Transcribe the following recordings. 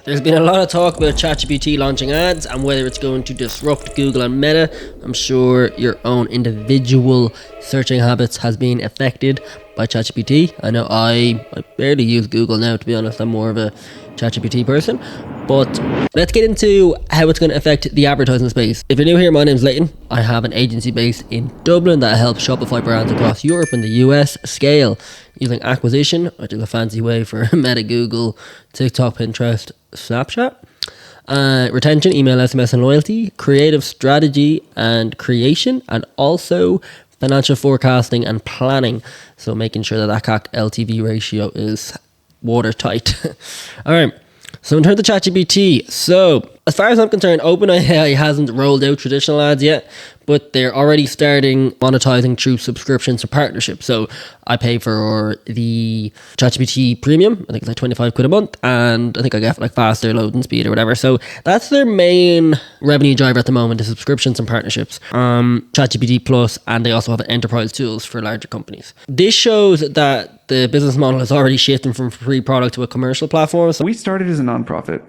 There's been a lot of talk about ChatGPT launching ads and whether it's going to disrupt Google and Meta. I'm sure your own individual searching habits has been affected by ChatGPT. I know I barely use Google now, to be honest. I'm more of a ChatGPT person. But let's get into how it's going to affect the advertising space. If you're new here, my name's Leighton. I have an agency based in Dublin that helps Shopify brands across Europe and the US scale using acquisition, which is a fancy way for Meta, Google, TikTok, Pinterest, Snapchat. Retention, email, SMS, and loyalty, creative strategy and creation, and also financial forecasting and planning. So making sure that CAC LTV ratio is watertight. All right. So in terms of ChatGPT, so as far as I'm concerned, OpenAI hasn't rolled out traditional ads yet, but they're already starting monetizing through subscriptions or partnerships. So I pay for the ChatGPT premium. I think it's like 25 quid a month, and I think I get like faster loading speed or whatever. So that's their main revenue driver at the moment, is subscriptions and partnerships. ChatGPT Plus, and they also have enterprise tools for larger companies. This shows that the business model is already shifting from free product to a commercial platform. So we started as a nonprofit.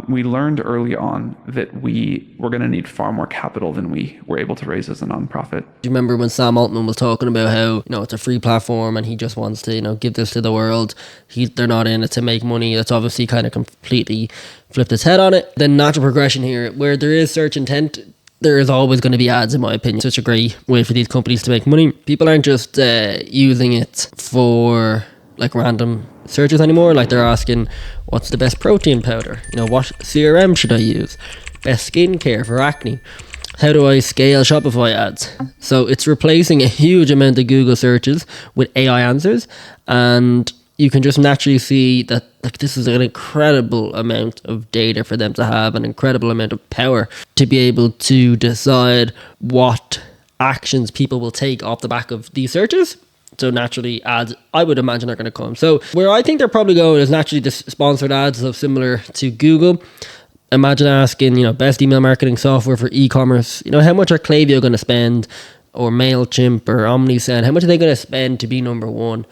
We learned early on that we were going to need far more capital than we were able to raise as a nonprofit. Do you remember when Sam Altman was talking about how, it's a free platform and he just wants to, give this to the world? They're not in it to make money. That's obviously kind of completely flipped its head on it. The natural progression here, where there is search intent, there is always going to be ads, in my opinion. Such a great way for these companies to make money. People aren't just using it for like random searches anymore. Like they're asking, what's the best protein powder? What CRM should I use? Best skincare for acne? How do I scale Shopify ads? So it's replacing a huge amount of Google searches with AI answers, and you can just naturally see that this is an incredible amount of data for them to have, an incredible amount of power to be able to decide what actions people will take off the back of these searches. So naturally, ads, I would imagine, are going to come. So where I think they're probably going is naturally the sponsored ads, so similar to Google. Imagine asking, best email marketing software for e-commerce. How much are Klaviyo going to spend, or MailChimp or OmniSend? How much are they going to spend to be number one?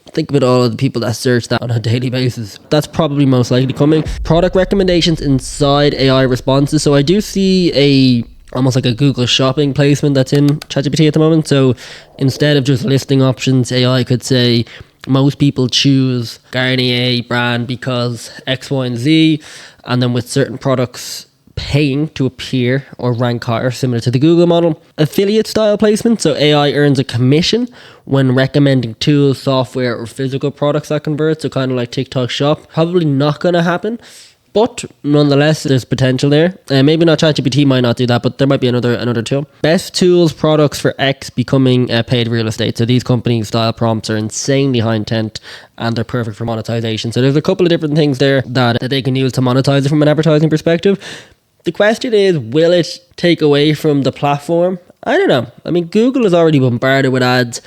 Think about all of the people that search that on a daily basis. That's probably most likely coming. Product recommendations inside AI responses. So I do see almost like a Google shopping placement that's in ChatGPT at the moment. So instead of just listing options, AI could say most people choose Garnier brand because X, Y, and Z, and then with certain products paying to appear or rank higher, similar to the Google model. Affiliate style placement, so AI earns a commission when recommending tools, software, or physical products that convert, so kind of like TikTok Shop. Probably not going to happen, but nonetheless, there's potential there. Maybe not, ChatGPT might not do that, but there might be another tool. Best tools, products for X becoming paid real estate. So these company style prompts are insanely high intent and they're perfect for monetization. So there's a couple of different things there that they can use to monetize it from an advertising perspective. The question is, will it take away from the platform? I don't know. I mean, Google is already bombarded with ads.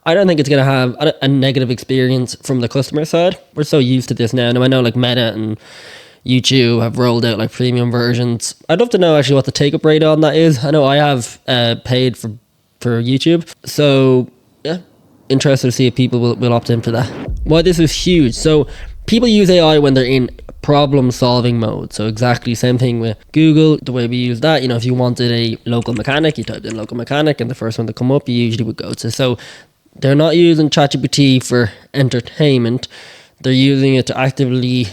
I don't think it's going to have a negative experience from the customer side. We're so used to this now. Now I know like Meta and YouTube have rolled out like premium versions. I'd love to know actually what the take-up rate on that is. I know I have paid for YouTube. So yeah, interested to see if people will opt in for that. Why this is huge. So people use AI when they're in problem solving mode. So exactly same thing with Google, the way we use that. If you wanted a local mechanic, you typed in local mechanic and the first one to come up you usually would go to. So they're not using ChatGPT for entertainment. They're using it to actively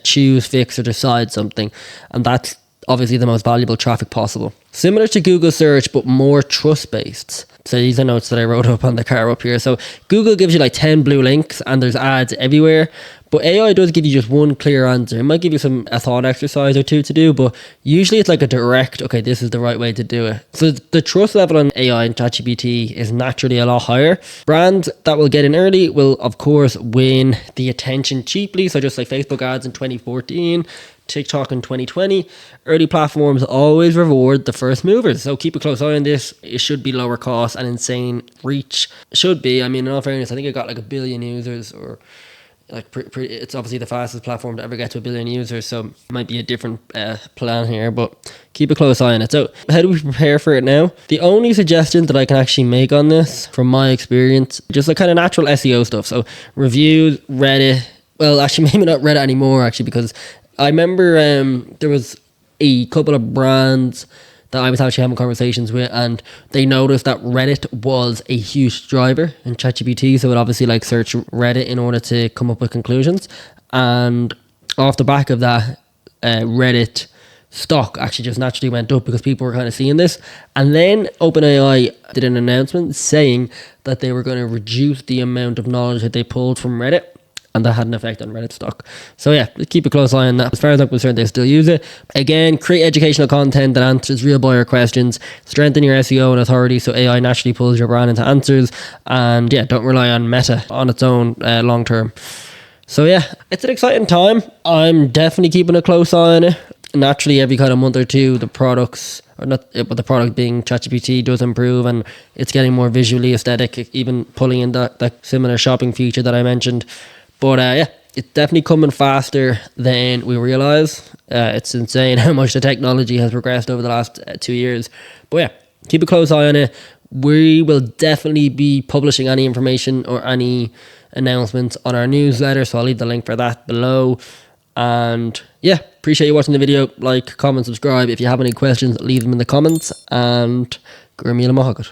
choose, fix, or decide something. And that's obviously the most valuable traffic possible. Similar to Google search, but more trust-based. So these are notes that I wrote up on the car up here. So Google gives you like 10 blue links and there's ads everywhere. But AI does give you just one clear answer. It might give you a thought exercise or two to do, but usually it's like a direct, okay, this is the right way to do it. So the trust level on AI and ChatGPT is naturally a lot higher. Brands that will get in early will, of course, win the attention cheaply. So just like Facebook ads in 2014, TikTok in 2020, early platforms always reward the first movers. So keep a close eye on this. It should be lower cost and insane reach. It should be. I mean, in all fairness, I think it got like 1 billion users, or it's obviously the fastest platform to ever get to 1 billion users, so it might be a different plan here, but keep a close eye on it. So how do we prepare for it now? The only suggestion that I can actually make on this, from my experience, just like kind of natural SEO stuff. So reviews, Reddit, well, actually maybe not Reddit anymore, actually, because I remember there was a couple of brands that I was actually having conversations with, and they noticed that Reddit was a huge driver in ChatGPT. So it obviously like search Reddit in order to come up with conclusions. And off the back of that, Reddit stock actually just naturally went up because people were kind of seeing this. And then OpenAI did an announcement saying that they were going to reduce the amount of knowledge that they pulled from Reddit, and that had an effect on Reddit stock. So yeah, keep a close eye on that. As far as I'm concerned, they still use it. Again, create educational content that answers real buyer questions, strengthen your SEO and authority so AI naturally pulls your brand into answers, and yeah, don't rely on Meta on its own long term. So yeah, it's an exciting time. I'm definitely keeping a close eye on it. Naturally, every kind of month or two, the products, or not, but the product being ChatGPT does improve, and it's getting more visually aesthetic, even pulling in that similar shopping feature that I mentioned. But yeah, it's definitely coming faster than we realize. It's insane how much the technology has progressed over the last 2 years. But yeah, keep a close eye on it. We will definitely be publishing any information or any announcements on our newsletter, so I'll leave the link for that below. And yeah, appreciate you watching the video. Like, comment, subscribe. If you have any questions, leave them in the comments, and Gurmila Mahagat.